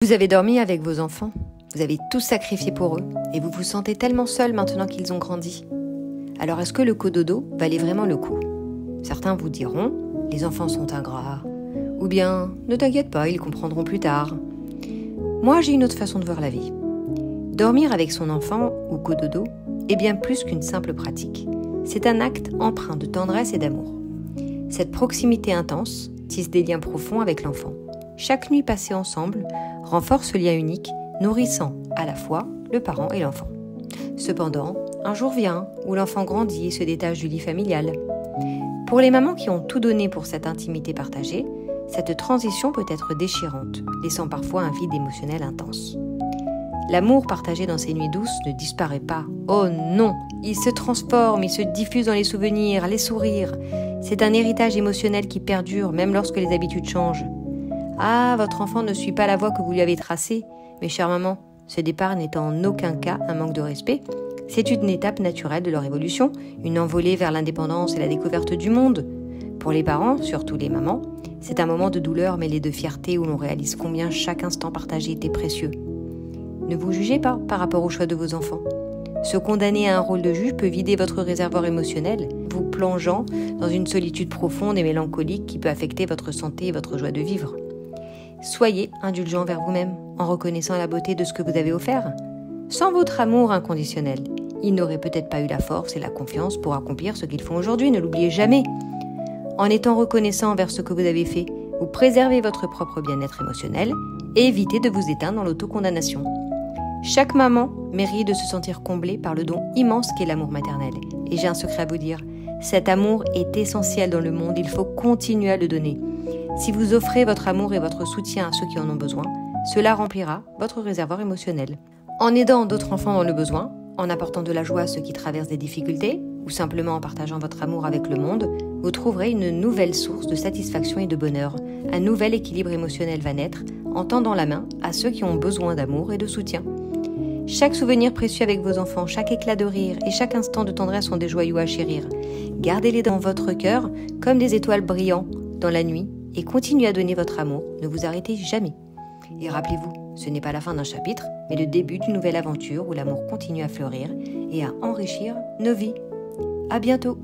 Vous avez dormi avec vos enfants, vous avez tout sacrifié pour eux et vous vous sentez tellement seul maintenant qu'ils ont grandi. Alors est-ce que le cododo valait vraiment le coup? Certains vous diront, les enfants sont ingrats, ou bien, ne t'inquiète pas, ils comprendront plus tard. Moi j'ai une autre façon de voir la vie. Dormir avec son enfant ou cododo est bien plus qu'une simple pratique. C'est un acte empreint de tendresse et d'amour. Cette proximité intense tisse des liens profonds avec l'enfant. Chaque nuit passée ensemble renforce ce lien unique, nourrissant à la fois le parent et l'enfant. Cependant, un jour vient où l'enfant grandit et se détache du lit familial. Pour les mamans qui ont tout donné pour cette intimité partagée, cette transition peut être déchirante, laissant parfois un vide émotionnel intense. L'amour partagé dans ces nuits douces ne disparaît pas. Oh non, il se transforme, il se diffuse dans les souvenirs, les sourires. C'est un héritage émotionnel qui perdure même lorsque les habitudes changent. Ah, votre enfant ne suit pas la voie que vous lui avez tracée. Mais chère maman, ce départ n'est en aucun cas un manque de respect. C'est une étape naturelle de leur évolution, une envolée vers l'indépendance et la découverte du monde. Pour les parents, surtout les mamans, c'est un moment de douleur mêlé de fierté où l'on réalise combien chaque instant partagé était précieux. Ne vous jugez pas par rapport au choix de vos enfants. Se condamner à un rôle de juge peut vider votre réservoir émotionnel, vous plongeant dans une solitude profonde et mélancolique qui peut affecter votre santé et votre joie de vivre. Soyez indulgent vers vous-même en reconnaissant la beauté de ce que vous avez offert. Sans votre amour inconditionnel, ils n'auraient peut-être pas eu la force et la confiance pour accomplir ce qu'ils font aujourd'hui, ne l'oubliez jamais. En étant reconnaissant envers ce que vous avez fait, vous préservez votre propre bien-être émotionnel et évitez de vous éteindre dans l'autocondamnation. Chaque maman mérite de se sentir comblée par le don immense qu'est l'amour maternel. Et j'ai un secret à vous dire, cet amour est essentiel dans le monde, il faut continuer à le donner. Si vous offrez votre amour et votre soutien à ceux qui en ont besoin, cela remplira votre réservoir émotionnel. En aidant d'autres enfants dans le besoin, en apportant de la joie à ceux qui traversent des difficultés, ou simplement en partageant votre amour avec le monde, vous trouverez une nouvelle source de satisfaction et de bonheur. Un nouvel équilibre émotionnel va naître en tendant la main à ceux qui ont besoin d'amour et de soutien. Chaque souvenir précieux avec vos enfants, chaque éclat de rire et chaque instant de tendresse sont des joyaux à chérir. Gardez-les dans votre cœur comme des étoiles brillantes dans la nuit et continuez à donner votre amour. Ne vous arrêtez jamais. Et rappelez-vous, ce n'est pas la fin d'un chapitre, mais le début d'une nouvelle aventure où l'amour continue à fleurir et à enrichir nos vies. À bientôt!